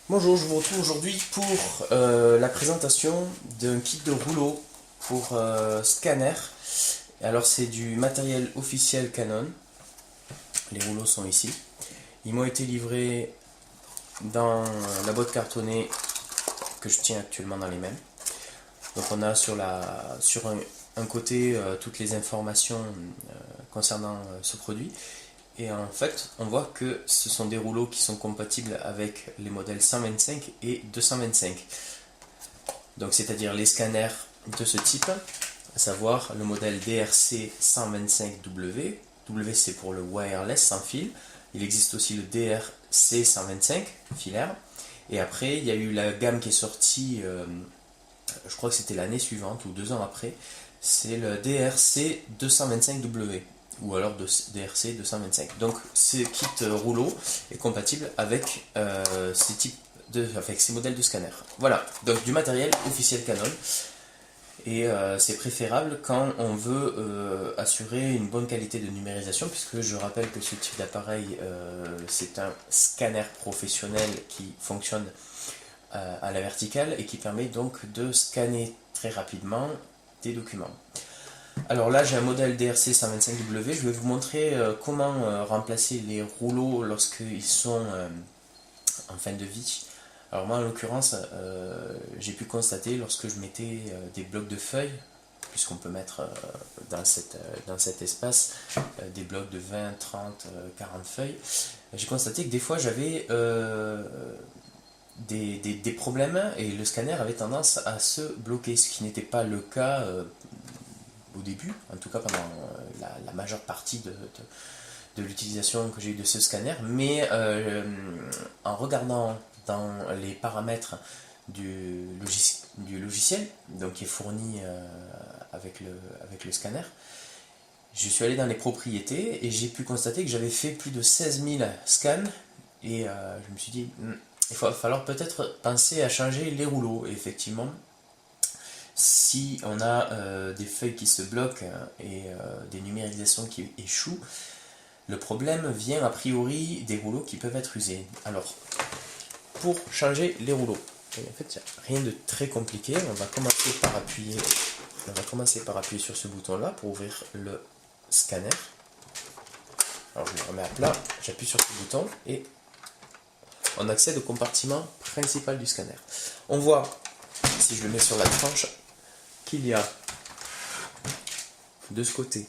Bonjour, je vous retrouve aujourd'hui pour la présentation d'un kit de rouleau pour scanner. Alors c'est du matériel officiel Canon, les rouleaux sont ici. Ils m'ont été livrés dans la boîte cartonnée que je tiens actuellement dans les mains. Donc on a sur un côté toutes les informations concernant ce produit. Et en fait, on voit que ce sont des rouleaux qui sont compatibles avec les modèles 125 et 225. Donc, c'est-à-dire les scanners de ce type, à savoir le modèle DRC 125W. W c'est pour le wireless sans fil. Il existe aussi le DRC 125 filaire. Et après, il y a eu la gamme qui est sortie, je crois que c'était l'année suivante ou 2 ans après. C'est le DRC 225W ou alors de DRC 225. Donc ce kit rouleau est compatible avec ces types avec ces modèles de scanner. Voilà, donc du matériel officiel Canon. Et c'est préférable quand on veut assurer une bonne qualité de numérisation, puisque je rappelle que ce type d'appareil, c'est un scanner professionnel qui fonctionne à la verticale et qui permet donc de scanner très rapidement des documents. Alors là, j'ai un modèle DRC 125W. Je vais vous montrer comment remplacer les rouleaux lorsqu'ils sont en fin de vie. Alors moi, en l'occurrence, j'ai pu constater lorsque je mettais des blocs de feuilles, puisqu'on peut mettre dans cet espace des blocs de 20, 30, 40 feuilles, j'ai constaté que des fois j'avais des problèmes et le scanner avait tendance à se bloquer, ce qui n'était pas le cas au début, en tout cas pendant la majeure partie de l'utilisation que j'ai eu de ce scanner, mais en regardant dans les paramètres du logiciel, donc qui est fourni avec le scanner, je suis allé dans les propriétés et j'ai pu constater que j'avais fait plus de 16 000 scans et je me suis dit, il va falloir peut-être penser à changer les rouleaux. Et effectivement, si on a des feuilles qui se bloquent et des numérisations qui échouent, le problème vient a priori des rouleaux qui peuvent être usés. Alors, pour changer les rouleaux, en fait, il n'y a rien de très compliqué. On va commencer par appuyer sur ce bouton-là pour ouvrir le scanner. Alors, je me remets à plat, j'appuie sur ce bouton et on accède au compartiment principal du scanner. On voit, si je le mets sur la tranche, qu'il y a de ce côté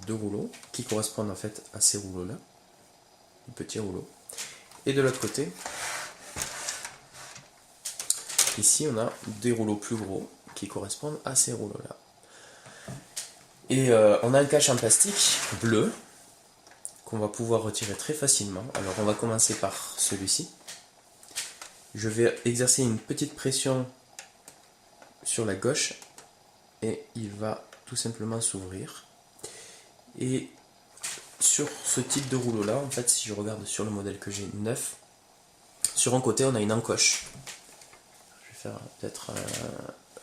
2 rouleaux qui correspondent en fait à ces rouleaux-là, les petits rouleaux. Et de l'autre côté, ici on a des rouleaux plus gros qui correspondent à ces rouleaux-là. Et on a un cache en plastique bleu qu'on va pouvoir retirer très facilement. Alors on va commencer par celui-ci. Je vais exercer une petite pression sur la gauche et il va tout simplement s'ouvrir. Et sur ce type de rouleau là, en fait, si je regarde sur le modèle que j'ai neuf, sur un côté on a une encoche. Je vais faire peut-être,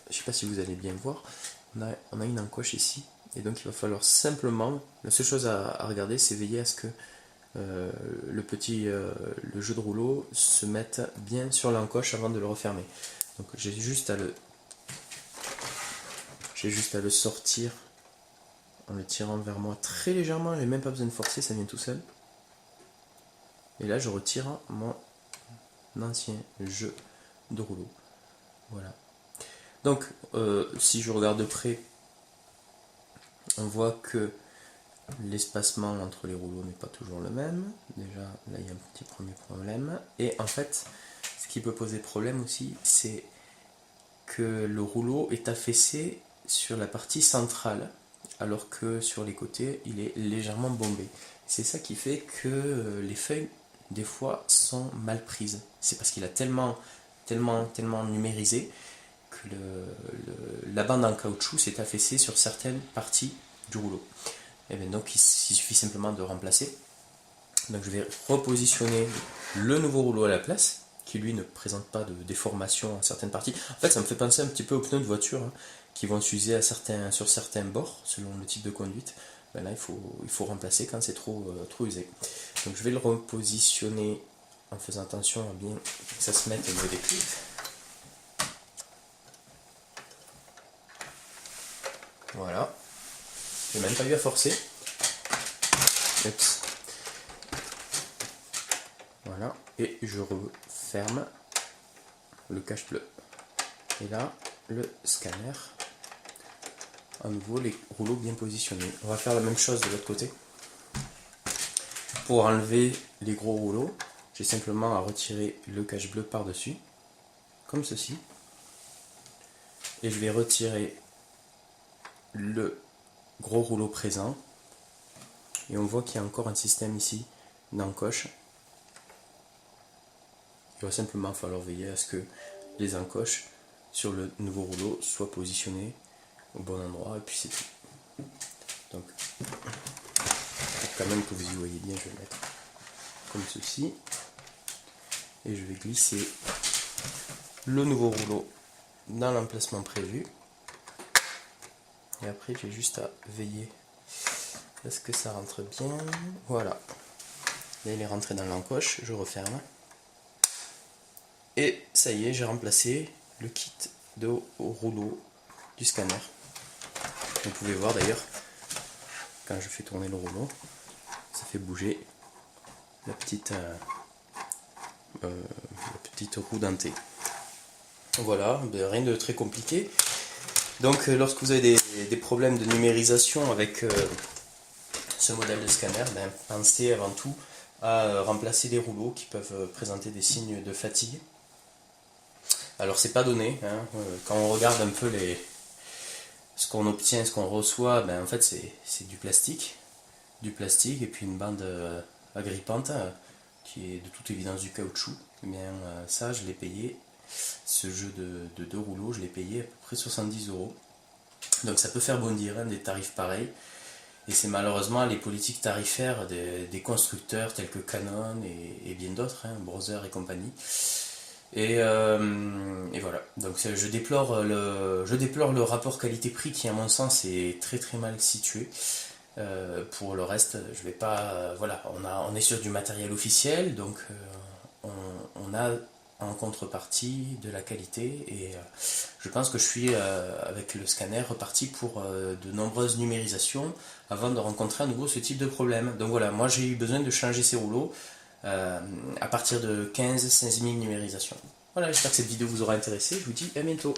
je sais pas si vous allez bien voir, on a une encoche ici, et donc il va falloir simplement, la seule chose à regarder, c'est veiller à ce que le jeu de rouleau se mette bien sur l'encoche avant de le refermer. Donc j'ai juste à le sortir en le tirant vers moi très légèrement, j'ai même pas besoin de forcer, ça vient tout seul. Et là je retire mon ancien jeu de rouleau. Voilà. Donc si je regarde de près, on voit que l'espacement entre les rouleaux n'est pas toujours le même. Déjà là il y a un petit premier problème. Et en fait, ce qui peut poser problème aussi, c'est que le rouleau est affaissé sur la partie centrale, alors que sur les côtés, il est légèrement bombé. C'est ça qui fait que les feuilles, des fois, sont mal prises. C'est parce qu'il a tellement numérisé que la bande en caoutchouc s'est affaissée sur certaines parties du rouleau. Et bien donc, il suffit simplement de remplacer. Donc je vais repositionner le nouveau rouleau à la place, qui lui ne présente pas de déformation à certaines parties. En fait, ça me fait penser un petit peu aux pneus de voiture, hein, qui vont s'user sur certains bords, selon le type de conduite. Ben là, il faut remplacer quand c'est trop usé. Donc je vais le repositionner en faisant attention à bien que ça se mette au niveau des clips. Voilà, j'ai même pas eu à forcer. Oups. Voilà, et je referme le cache-bleu. Et là, le scanner. À nouveau, les rouleaux bien positionnés. On va faire la même chose de l'autre côté. Pour enlever les gros rouleaux, j'ai simplement à retirer le cache-bleu par-dessus, comme ceci. Et je vais retirer le gros rouleau présent. Et on voit qu'il y a encore un système ici d'encoche. Il va simplement falloir veiller à ce que les encoches sur le nouveau rouleau soient positionnées au bon endroit, et puis c'est tout. Donc, pour quand même que vous y voyez bien, je vais mettre comme ceci. Et je vais glisser le nouveau rouleau dans l'emplacement prévu. Et après, j'ai juste à veiller à ce que ça rentre bien. Voilà. Là, il est rentré dans l'encoche, je referme. Et ça y est, j'ai remplacé le kit de rouleau du scanner. Vous pouvez voir d'ailleurs, quand je fais tourner le rouleau, ça fait bouger la petite roue dentée. Voilà, rien de très compliqué. Donc lorsque vous avez des problèmes de numérisation avec ce modèle de scanner, pensez avant tout à remplacer les rouleaux qui peuvent présenter des signes de fatigue. Alors c'est pas donné, hein, quand on regarde un peu ce qu'on obtient, ce qu'on reçoit, en fait c'est du plastique et puis une bande agrippante qui est de toute évidence du caoutchouc. Et bien ça je l'ai payé, ce jeu de deux rouleaux, je l'ai payé à peu près 70 €. Donc ça peut faire bondir des tarifs pareils. Et c'est malheureusement les politiques tarifaires des constructeurs tels que Canon et bien d'autres, Brother et compagnie. Et voilà, donc je déplore le rapport qualité-prix qui à mon sens est très très mal situé. Pour le reste, je vais pas. Voilà, on est sur du matériel officiel, donc on a en contrepartie de la qualité, et je pense que je suis avec le scanner reparti pour de nombreuses numérisations avant de rencontrer à nouveau ce type de problème. Donc voilà, moi j'ai eu besoin de changer ces rouleaux à partir de 15-16 000 numérisations. Voilà, j'espère que cette vidéo vous aura intéressé, je vous dis à bientôt.